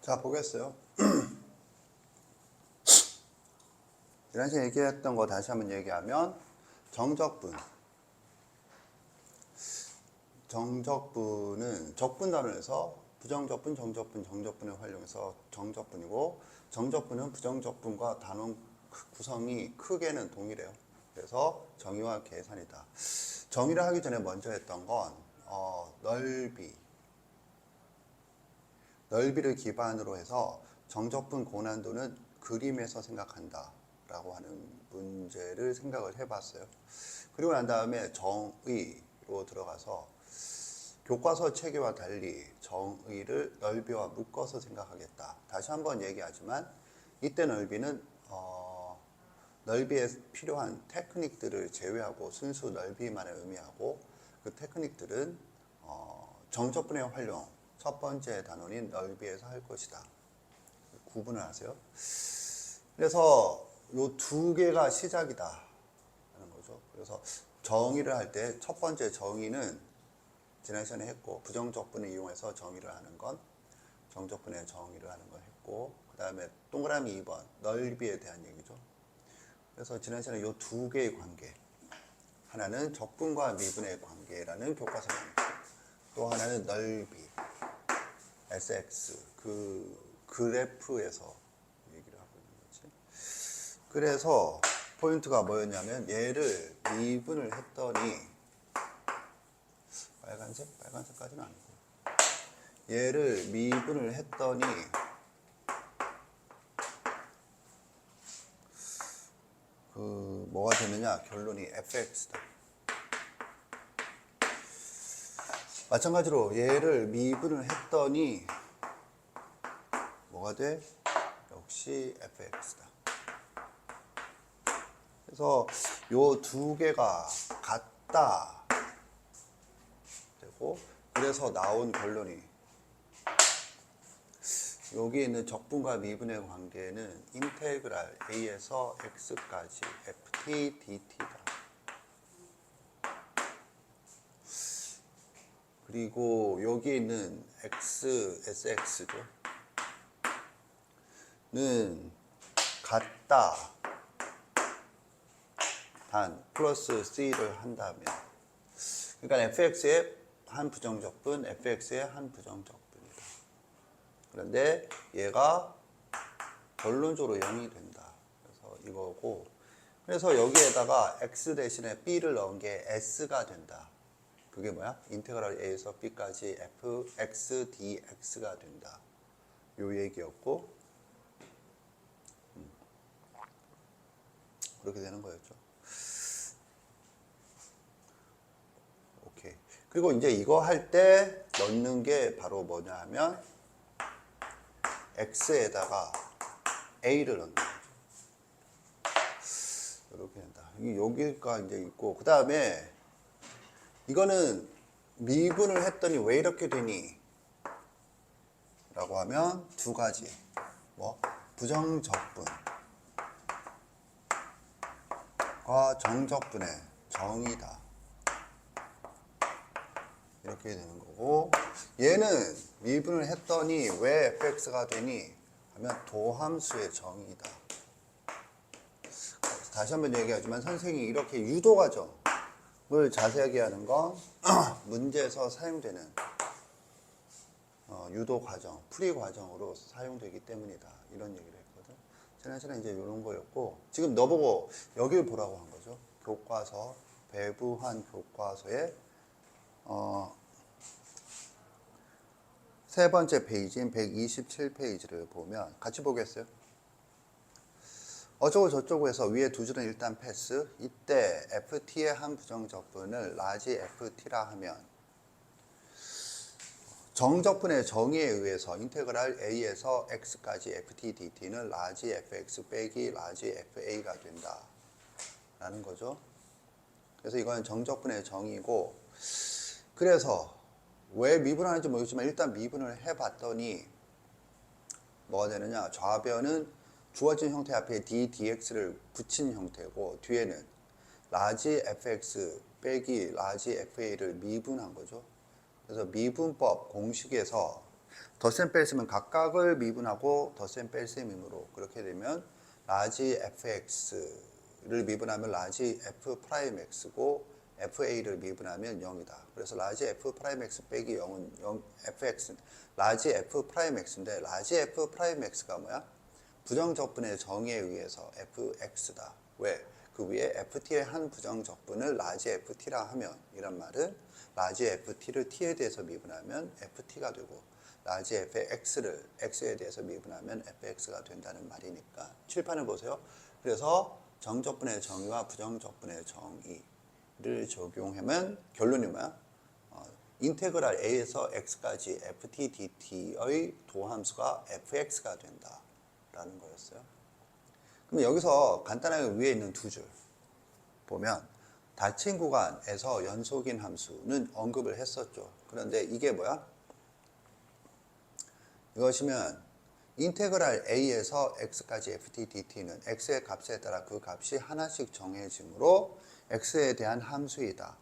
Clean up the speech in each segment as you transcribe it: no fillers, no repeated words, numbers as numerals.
자, 보겠어요. 지난 시간에 얘기했던 거 다시 한번 얘기하면 정적분은 적분 단원에서 부정적분, 정적분, 정적분을 활용해서 정적분이고, 정적분은 부정적분과 단원 구성이 크게는 동일해요. 그래서 정의와 계산이다. 정의를 하기 전에 먼저 했던 건 넓이를 기반으로 해서 정적분 고난도는 그림에서 생각한다 라고 하는 문제를 생각을 해봤어요. 그리고 난 다음에 정의로 들어가서 교과서 체계와 달리 정의를 넓이와 묶어서 생각하겠다. 다시 한번 얘기하지만 이때 넓이는 넓이에 필요한 테크닉들을 제외하고 순수 넓이만을 의미하고, 그 테크닉들은 정적분의 활용, 첫 번째 단원인 넓이에서 할 것이다. 구분을 하세요. 그래서 이 두 개가 시작이다 하는 거죠. 그래서 정의를 할 때 첫 번째 정의는 지난 시간에 했고, 부정적분을 이용해서 정의를 하는 건 정적분의 정의를 하는 걸 했고, 그 다음에 동그라미 2번 넓이에 대한 얘기죠. 그래서 지난 시간에 이 두 개의 관계, 하나는 적분과 미분의 관계라는 교과서 명칭, 또 하나는 넓이 SX, 그 그래프에서 얘기를 하고 있는 거지. 그래서 포인트가 뭐였냐면, 얘를 미분을 했더니 빨간색까지는 아니고, 얘를 미분을 했더니 뭐가 되느냐, 결론이 fx다. 마찬가지로 얘를 미분을 했더니 뭐가 돼? 역시 fx다. 그래서 요 두 개가 같다 되고, 그래서 나온 결론이 여기 있는 적분과 미분의 관계는 인테그랄 a에서 x까지 ft dt다. 그리고 여기 있는 x, sx죠. 는 같다. 단 플러스 c를 한다면, 그러니까 fx의 한 부정적분, fx의 한 부정적분이다. 그런데 얘가 결론적으로 0이 된다. 그래서 이거고, 그래서 여기에다가 x 대신에 b를 넣은 게 s가 된다. 그게 뭐야? 인테그랄 a에서 b까지 fx dx가 된다. 요 얘기였고, 그렇게 되는 거였죠. 오케이. 그리고 이제 이거 할 때 넣는 게 바로 뭐냐 하면, x에다가 a를 넣는 거죠. 이렇게 된다. 여기가 이제 있고, 그 다음에 이거는 미분을 했더니 왜 이렇게 되니? 라고 하면 두 가지. 부정적분과 정적분의 정의다. 이렇게 되는 거고, 얘는 미분을 했더니 왜 fx가 되니? 하면 도함수의 정의다. 다시 한번 얘기하지만, 선생님이 이렇게 유도 과정을 자세하게 하는 건 문제에서 사용되는 유도 과정, 풀이 과정으로 사용되기 때문이다. 이런 얘기를 했거든. 지난 시간에 이제 이런 거였고, 지금 너보고 여기를 보라고 한 거죠. 교과서, 배부한 교과서의 세 번째 페이지인 127페이지를 보면 같이 보겠어요. 어쩌고 저쩌고 해서 위에 두 줄은 일단 패스. 이때 ft의 한 부정적분을 라지 ft라 하면, 정적분의 정의에 의해서 인테그랄 a에서 x까지 ft dt는 라지 fx 빼기 라지 fa가 된다 라는 거죠. 그래서 이건 정적분의 정의고, 그래서 왜 미분하는지 모르겠지만 일단 미분을 해봤더니 뭐가 되느냐, 좌변은 주어진 형태 앞에 d, dx를 붙인 형태고, 뒤에는 라지 fx 빼기 라지 fa를 미분한 거죠. 그래서 미분법 공식에서 덧셈 뺄셈은 각각을 미분하고 덧셈 뺄셈이므로 그렇게 되면 라지 fx를 미분하면 라지 f 프라임 x고 fa를 미분하면 0이다. 그래서 라지 f 프라임 x 빼기 0은 0, fx 라지 f 프라임 x인데 라지 f 프라임 x가 뭐야? 부정적분의 정의에 의해서 fx다. 왜? 그 위에 ft의 한 부정적분을 라지 ft라 하면 이란 말은 라지 ft를 t에 대해서 미분하면 ft가 되고 라지 fx를 x에 대해서 미분하면 fx가 된다는 말이니까 칠판을 보세요. 그래서 정적분의 정의와 부정적분의 정의를 적용하면 결론이 뭐야? 인테그랄 a에서 x까지 ft dt의 도함수가 fx가 된다라는 거였어요. 그럼 여기서 간단하게 위에 있는 두 줄 보면 닫힌 구간에서 연속인 함수는 언급을 했었죠. 그런데 이게 뭐야? 이것이면 인테그랄 a에서 x까지 ft dt는 x의 값에 따라 그 값이 하나씩 정해지므로 x에 대한 함수이다.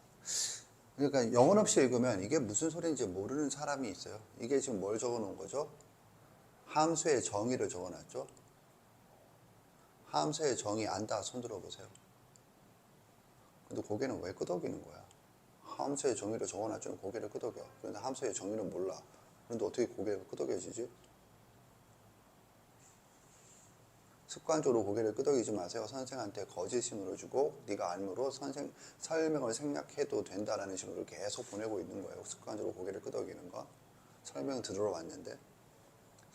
그러니까 영혼 없이 읽으면 이게 무슨 소리인지 모르는 사람이 있어요. 이게 지금 뭘 적어 놓은 거죠? 함수의 정의를 적어 놨죠. 함수의 정의 안다 손 들어보세요. 근데 고개는 왜 끄덕이는 거야? 함수의 정의를 적어 놨더니 고개를 끄덕여. 그런데 함수의 정의는 몰라. 그런데 어떻게 고개가 끄덕여지지? 습관적으로 고개를 끄덕이지 마세요. 선생한테 거짓 신호를 주고 네가 알므로 선생 설명을 생략해도 된다라는 신호를 계속 보내고 있는 거예요. 습관적으로 고개를 끄덕이는 거. 설명 들으러 왔는데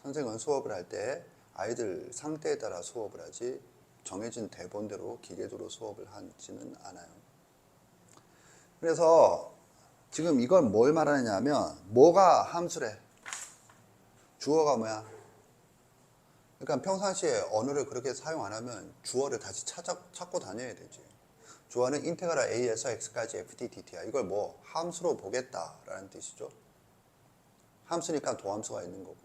선생은 수업을 할 때 아이들 상태에 따라 수업을 하지 정해진 대본대로 기계도로 수업을 하지는 않아요. 그래서 지금 이건 뭘 말하느냐면 뭐가 함수래? 주어가 뭐야? 그러니까 평상시에 언어를 그렇게 사용 안 하면 주어를 다시 찾고 다녀야 되지. 주어는 인테그랄 a에서 x까지 ft dt야. 이걸 뭐 함수로 보겠다라는 뜻이죠. 함수니까 도함수가 있는 거고.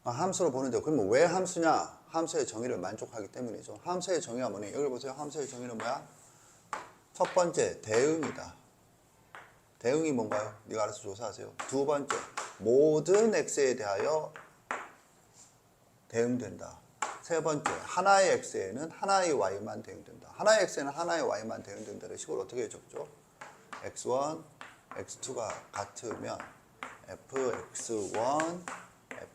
함수로 보는데 그러면 왜 함수냐? 함수의 정의를 만족하기 때문이죠. 함수의 정의가 뭐니? 여기 보세요. 함수의 정의는 뭐야? 첫 번째, 대응이다. 대응이 뭔가요? 네가 알아서 조사하세요. 두 번째, 모든 x에 대하여 대응된다. 세 번째, 하나의 x에는 하나의 y만 대응된다. 하나의 x에는 하나의 y만 대응된다는 식으로 어떻게 적죠? x1, x2가 같으면 fx1,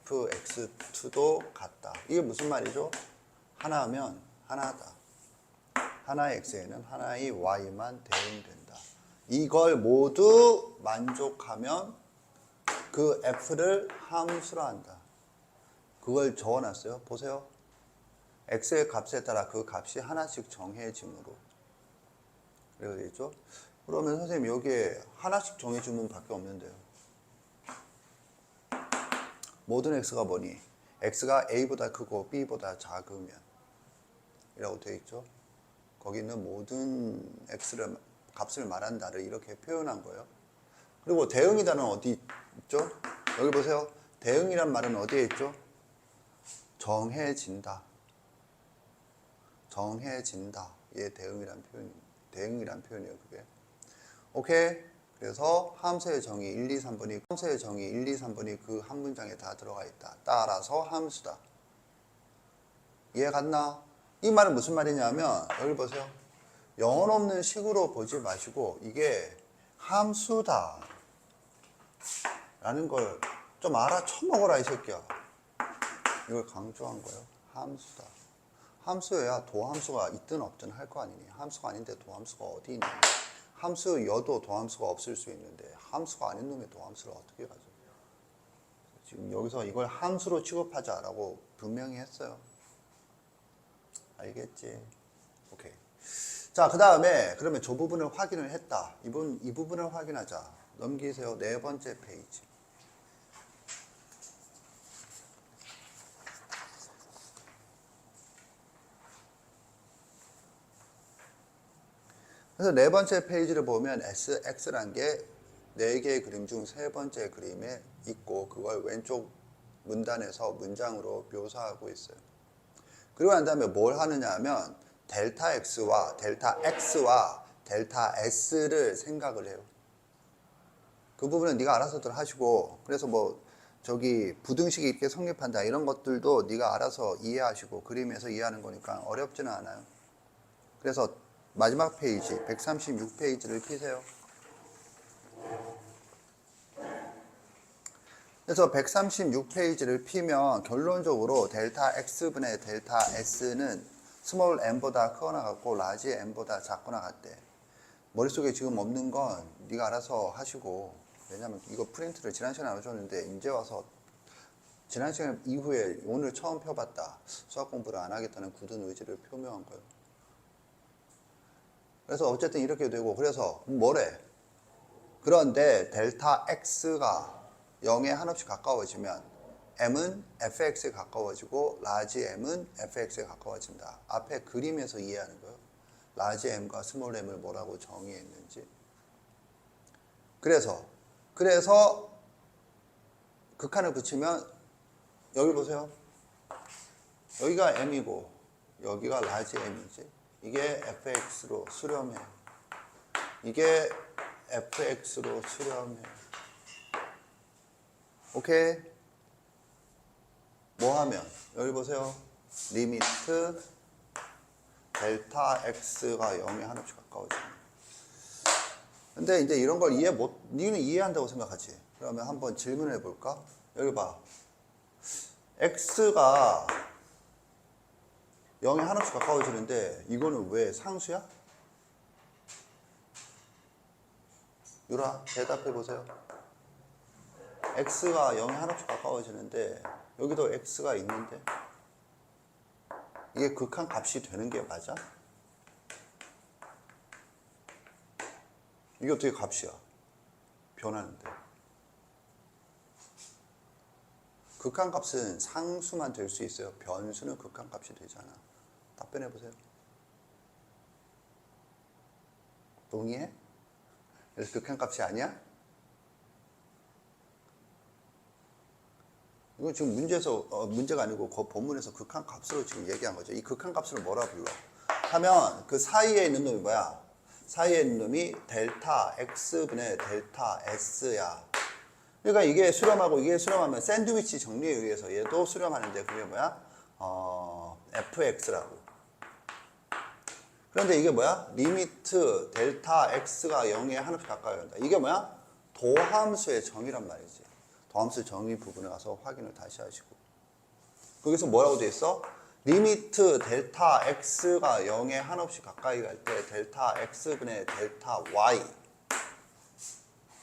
fx2도 같다. 이게 무슨 말이죠? 하나면 하나다. 하나의 x에는 하나의 y만 대응된다. 이걸 모두 만족하면 그 f를 함수라 한다. 그걸 적어놨어요. 보세요. x의 값에 따라 그 값이 하나씩 정해지므로. 그래야 되겠죠? 그러면 선생님 여기에 하나씩 정해주면 밖에 없는데요. 모든 x가 뭐니? x가 a보다 크고 b보다 작으면 이라고 되어 있죠. 거기 있는 모든 x를 값을 말한다를 이렇게 표현한 거예요. 그리고 대응이다는 어디 있죠? 여기 보세요. 대응이란 말은 어디에 있죠? 정해진다. 정해진다. 이게 대응이란 표현이에요, 그게. 오케이. 그래서 함수의 정의 1, 2, 3번이 그 한 문장에 다 들어가 있다. 따라서 함수다. 이해 갔나? 이 말은 무슨 말이냐면 여기 보세요. 영혼 없는 식으로 보지 마시고 이게 함수다 라는 걸 좀 알아쳐먹어라 이 새끼야. 이걸 강조한 거예요. 함수다. 함수여야 도함수가 있든 없든 할 거 아니니. 함수가 아닌데 도함수가 어디 있니? 함수여도 도함수가 없을 수 있는데 함수가 아닌 놈의 도함수를 어떻게 가져? 지금 여기서 이걸 함수로 취급하자라고 분명히 했어요. 알겠지? 오케이. 자, 그 다음에 그러면 저 부분을 확인을 했다. 이 부분을 확인하자. 넘기세요. 네 번째 페이지. 그래서 네 번째 페이지를 보면 SX라는 게 네 개의 그림 중 세 번째 그림에 있고 그걸 왼쪽 문단에서 문장으로 묘사하고 있어요. 그리고 난 다음에 뭘 하느냐 하면 델타 X와 델타 X와 델타 S를 생각을 해요. 그 부분은 네가 알아서들 하시고 그래서 뭐 저기 부등식이 이렇게 성립한다 이런 것들도 네가 알아서 이해하시고 그림에서 이해하는 거니까 어렵지는 않아요. 그래서 마지막 페이지 136페이지를 피세요. 그래서 136페이지를 피면 결론적으로 델타 x분의 델타 s는 스몰 n보다 크거나 같고 라지 n보다 작거나 같대. 머릿속에 지금 없는 건 네가 알아서 하시고, 왜냐면 이거 프린트를 지난 시간에 안 해줬는데 이제 와서 지난 시간 이후에 오늘 처음 펴봤다. 수학 공부를 안 하겠다는 굳은 의지를 표명한 거예요. 그래서 어쨌든 이렇게 되고, 그래서 뭐래? 그런데 델타 x가 0에 한없이 가까워지면 m은 fx에 가까워지고 라지 m은 fx에 가까워진다. 앞에 그림에서 이해하는 거예요. 라지 m과 스몰 m을 뭐라고 정의했는지. 그래서 극한을 붙이면 여기 보세요. 여기가 m이고 여기가 라지 m이지. 이게 fx로 수렴해. 이게 fx로 수렴해. 오케이? 뭐 하면? 여기 보세요. 리미트 델타 x가 0에 한없이 가까워집니다. 근데 이제 이런 걸 니는 이해한다고 생각하지. 그러면 한번 질문해 볼까? 여기 봐. x가 0에 한없이 가까워지는데 이거는 왜 상수야? 유라, 대답해 보세요. x가 0에 한없이 가까워지는데 여기도 x가 있는데 이게 극한 값이 되는 게 맞아? 이게 어떻게 값이야? 변하는데. 극한 값은 상수만 될 수 있어요. 변수는 극한 값이 되잖아. 답변해 보세요. 동의해? 그래서 극한 값이 아니야? 이거 지금 문제가 아니고 그 본문에서 극한 값으로 지금 얘기한 거죠. 이 극한 값을 뭐라 불러? 하면 그 사이에 있는 놈이 뭐야? 사이에 있는 놈이 델타 x분의 델타 s야. 그러니까 이게 수렴하고 이게 수렴하면 샌드위치 정리에 의해서 얘도 수렴하는데 그게 뭐야? fx라고. 그런데 이게 뭐야? 리미트 델타 x가 0에 한없이 가까이 간다. 이게 뭐야? 도함수의 정의란 말이지. 도함수 정의 부분에 가서 확인을 다시 하시고. 거기서 뭐라고 돼 있어? 리미트 델타 x가 0에 한없이 가까이 갈 때 델타 x분의 델타 y.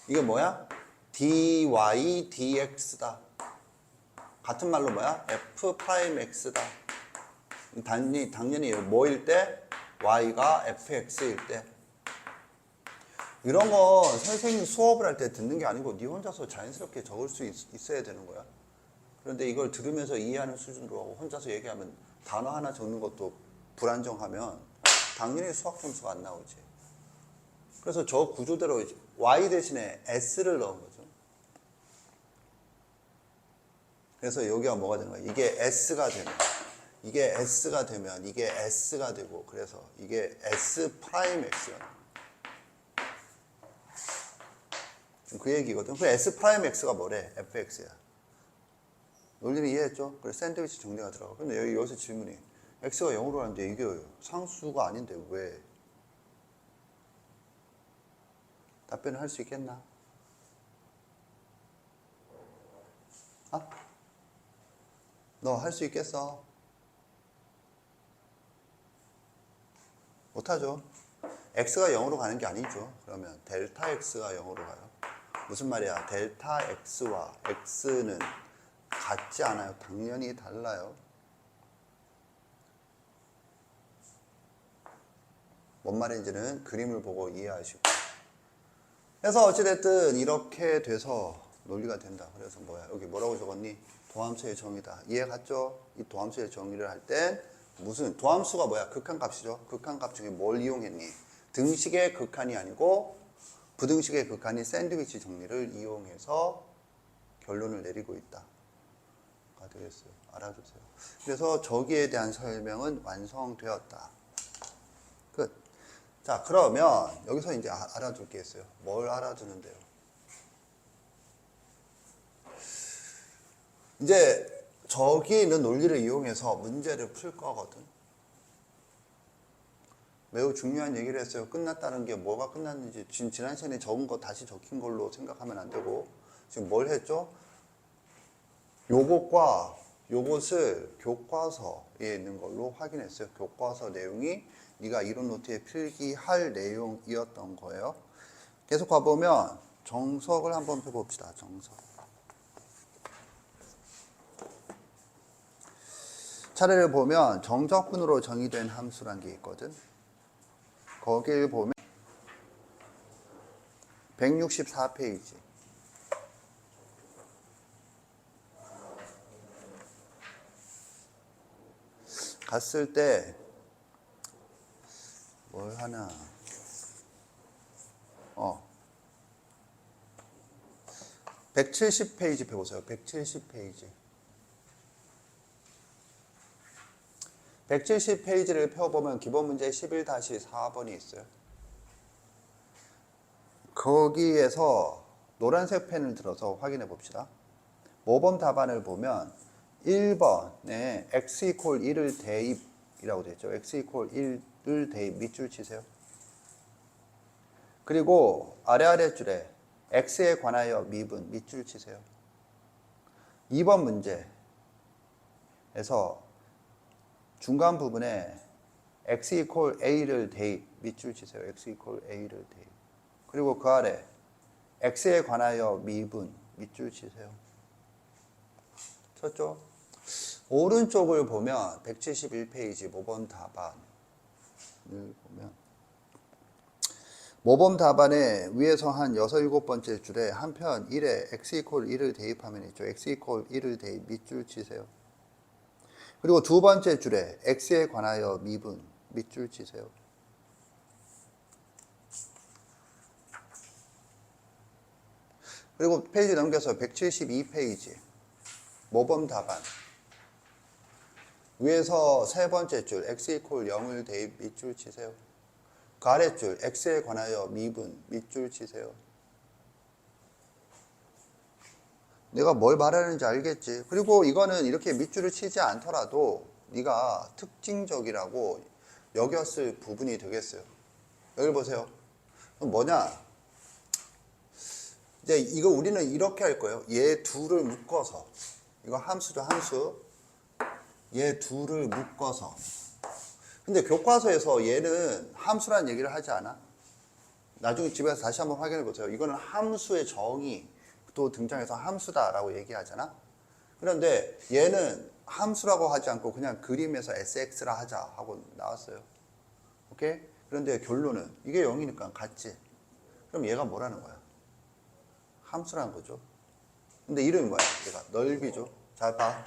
이게 뭐야? dy dx다. 같은 말로 뭐야? f 프라임 x다. 당연히 뭐일 때? y가 fx일 때. 이런 거 선생님 수업을 할 때 듣는 게 아니고 네 혼자서 자연스럽게 적을 수 있어야 되는 거야. 그런데 이걸 들으면서 이해하는 수준으로 하고 혼자서 얘기하면 단어 하나 적는 것도 불안정하면 당연히 수학 점수가 안 나오지. 그래서 저 구조대로 y 대신에 s를 넣은 거죠. 그래서 여기가 뭐가 되는 거야? 이게 s가 되면 이게 s가 되면 이게 s가 되고 그래서 이게 s 프라임 x가 돼요. 그 얘기거든. 그 S 프라임 X가 뭐래? FX야. 논리는 이해했죠? 그래서 샌드위치 정리가 들어가. 근데 여기서 질문이 X가 0으로 가는데 이게 상수가 아닌데 왜? 답변을 할 수 있겠나? 너 할 수 있겠어? 못하죠. X가 0으로 가는 게 아니죠. 그러면 델타 X가 0으로 가요. 무슨 말이야? 델타 X와 X는 같지 않아요. 당연히 달라요. 뭔 말인지는 그림을 보고 이해하시고. 그래서 어찌됐든 이렇게 돼서 논리가 된다. 그래서 뭐야? 여기 뭐라고 적었니? 도함수의 정의다. 이해 갔죠? 이 도함수의 정의를 할 땐 무슨 도함수가 뭐야? 극한값이죠. 극한값 중에 뭘 이용했니? 등식의 극한이 아니고 부등식의 극한이 샌드위치 정리를 이용해서 결론을 내리고 있다. 가 되겠어요. 알아주세요. 그래서 저기에 대한 설명은 완성되었다. 끝. 자, 그러면 여기서 이제 알아둘 게 있어요. 뭘 알아두는데요? 이제 저기 있는 논리를 이용해서 문제를 풀 거거든. 매우 중요한 얘기를 했어요. 끝났다는 게 뭐가 끝났는지 지금 지난 시간에 적은 거 다시 적힌 걸로 생각하면 안 되고 지금 뭘 했죠? 요것과 요것을 교과서에 있는 걸로 확인했어요. 교과서 내용이 네가 이론 노트에 필기할 내용이었던 거예요. 계속 가보면 정석을 한번 펴봅시다. 정석. 차례를 보면 정적분으로 정의된 함수란 게 있거든. 거길 보면 164페이지. 갔을 때 뭘 하나 170페이지 펴보세요. 170페이지 170페이지를 펴보면 기본 문제 11-4번이 있어요. 거기에서 노란색 펜을 들어서 확인해 봅시다. 모범 답안을 보면 1번에 x = 1을 대입이라고 되어 있죠. x = 1을 대입 밑줄 치세요. 그리고 아래줄에 x에 관하여 미분 밑줄 치세요. 2번 문제에서 중간 부분에 x = a를 대입 밑줄 치세요. x = a를 대입. 그리고 그 아래 x에 관하여 미분 밑줄 치세요. 쳤죠? 오른쪽을 보면 171페이지 모범 답안을 보면 모범 답안에 위에서 한 6, 7번째 줄에 한편 1에 x = 1을 대입하면 있죠. x = 1을 대입 밑줄 치세요. 그리고 두 번째 줄에 x에 관하여 미분 밑줄 치세요. 그리고 페이지 넘겨서 172페이지 모범 답안 위에서 세 번째 줄 x = 0을 대입 밑줄 치세요. 그 아랫줄 x에 관하여 미분 밑줄 치세요. 내가 뭘 말하는지 알겠지? 그리고 이거는 이렇게 밑줄을 치지 않더라도 네가 특징적이라고 여겼을 부분이 되겠어요. 여기 보세요. 뭐냐? 이제 이거 우리는 이렇게 할 거예요. 얘 둘을 묶어서 이거 함수죠, 함수. 얘 둘을 묶어서. 근데 교과서에서 얘는 함수란 얘기를 하지 않아? 나중에 집에서 다시 한번 확인해 보세요. 이거는 함수의 정의 또 등장해서 함수다라고 얘기하잖아. 그런데 얘는 함수라고 하지 않고 그냥 그림에서 SX라 하자 하고 나왔어요. 오케이? 그런데 결론은 이게 0이니까 같지. 그럼 얘가 뭐라는 거야? 함수라는 거죠. 근데 이름이 뭐야? 얘가 넓이죠. 잘 봐.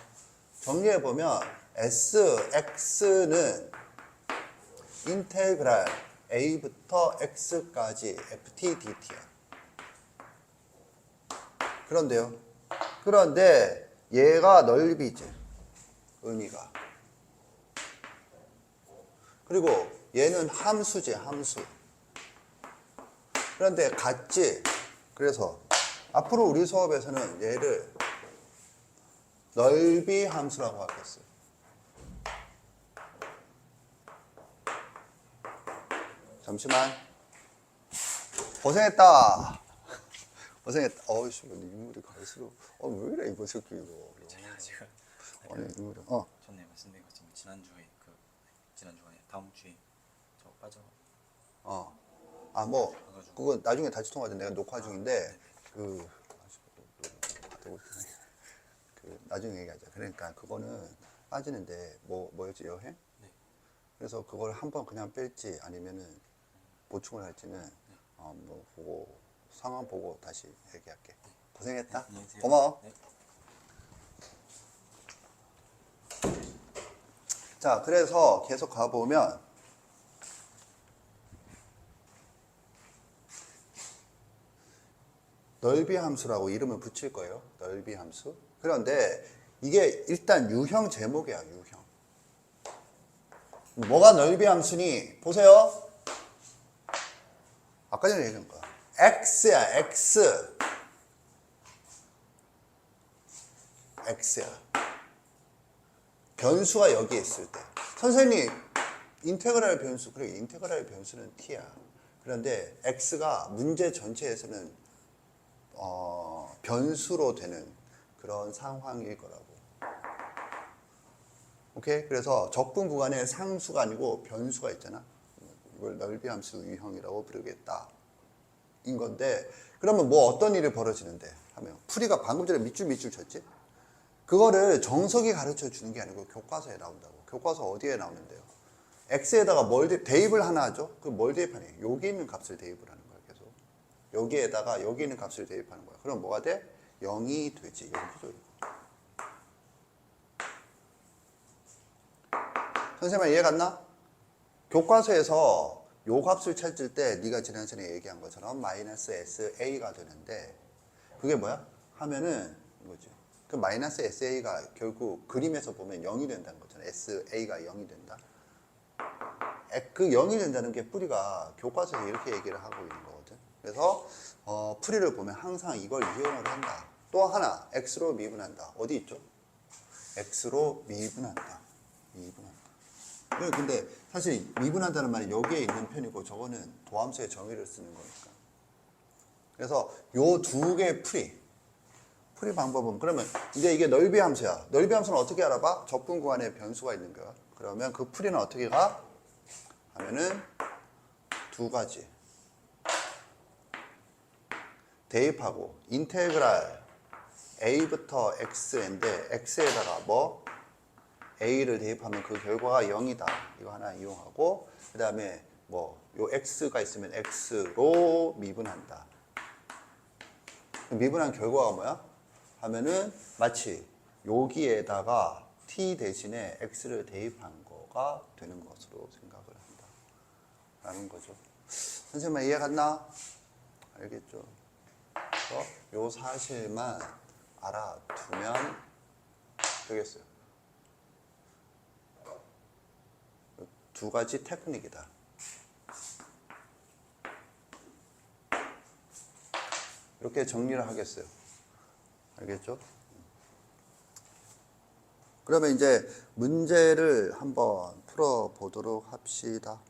정리해보면 SX는 인테그랄 A부터 X까지 FT DT야. 그런데요. 그런데 얘가 넓이지. 의미가. 그리고 얘는 함수지, 함수. 그런데 같지. 그래서 앞으로 우리 수업에서는 얘를 넓이 함수라고 하겠어요. 잠시만. 고생했다. 고생했다. 어이씨, 인물이 갈수록. 왜 이래, 이거 새끼, 이거. 제가 지금. 아니, 인물이. 전에 말씀드린 것처럼 지난주에 지난주가 아니라 다음 주에 저 빠져. 그거 나중에 다시 통화하자. 내가 녹화 중인데, 나중에 얘기하자. 그러니까 그거는 빠지는데, 뭐였지, 여행? 네. 그래서 그걸 한번 그냥 뺄지 아니면은 보충을 할지는, 보고, 상황 보고 다시 얘기할게. 고생했다. 네, 고마워. 네. 자, 그래서 계속 가보면, 넓이 함수라고 이름을 붙일 거예요. 넓이 함수. 그런데 이게 일단 유형 제목이야, 유형. 뭐가 넓이 함수니? 보세요. 아까 전에 얘기한 거야. X야, X. x야. 변수가 여기에 있을 때. 선생님, 인테그랄 변수, 그래, 인테그랄 변수는 t야. 그런데 x가 문제 전체에서는 변수로 되는 그런 상황일 거라고. 오케이? 그래서 적분 구간에 상수가 아니고 변수가 있잖아. 이걸 넓이함수 유형이라고 부르겠다. 인 건데, 그러면 뭐 어떤 일이 벌어지는데 하면 풀이가 방금 전에 밑줄 쳤지? 그거를 정석이 가르쳐 주는 게 아니고 교과서에 나온다고. 교과서 어디에 나오는데요? x에다가 뭘 대입을 하나 하죠? 그 뭘 대입하니? 여기 있는 값을 대입을 하는 거야, 계속. 여기에다가 여기 있는 값을 대입하는 거야. 그럼 뭐가 돼? 0이 되지. 여기죠. 선생님 이해 갔나? 교과서에서 요 값을 찾을 때 네가 지난 시간에 얘기한 것처럼 마이너스 SA가 되는데 그게 뭐야? 하면은 이거지. 그 마이너스 SA가 결국 그림에서 보면 0이 된다는 거잖아. SA가 0이 된다. 그 0이 된다는 게 풀이가 교과서에서 이렇게 얘기를 하고 있는 거거든. 그래서 풀이를 보면 항상 이걸 이용을 한다. 또 하나, x로 미분한다. 어디 있죠? x로 미분한다. 미분한다. 근데 사실 미분한다는 말이 여기에 있는 편이고 저거는 도함수의 정의를 쓰는 거니까. 그래서 요 두 개의 풀이 방법은 그러면 이제 이게 넓이 함수야. 넓이 함수는 어떻게 알아봐? 적분 구간에 변수가 있는 거야. 그러면 그 풀이는 어떻게 가? 하면은 두 가지 대입하고 인테그랄 a부터 x인데 x에다가 뭐 a를 대입하면 그 결과가 0이다. 이거 하나 이용하고 그 다음에 뭐 요 x가 있으면 x로 미분한다. 미분한 결과가 뭐야? 하면은 마치 여기에다가 t 대신에 x를 대입한 거가 되는 것으로 생각을 한다. 라는 거죠. 선생님 이해 갔나? 알겠죠? 그래서 요 사실만 알아두면 되겠어요. 두 가지 테크닉이다. 이렇게 정리를 하겠어요. 알겠죠? 그러면 이제 문제를 한번 풀어보도록 합시다.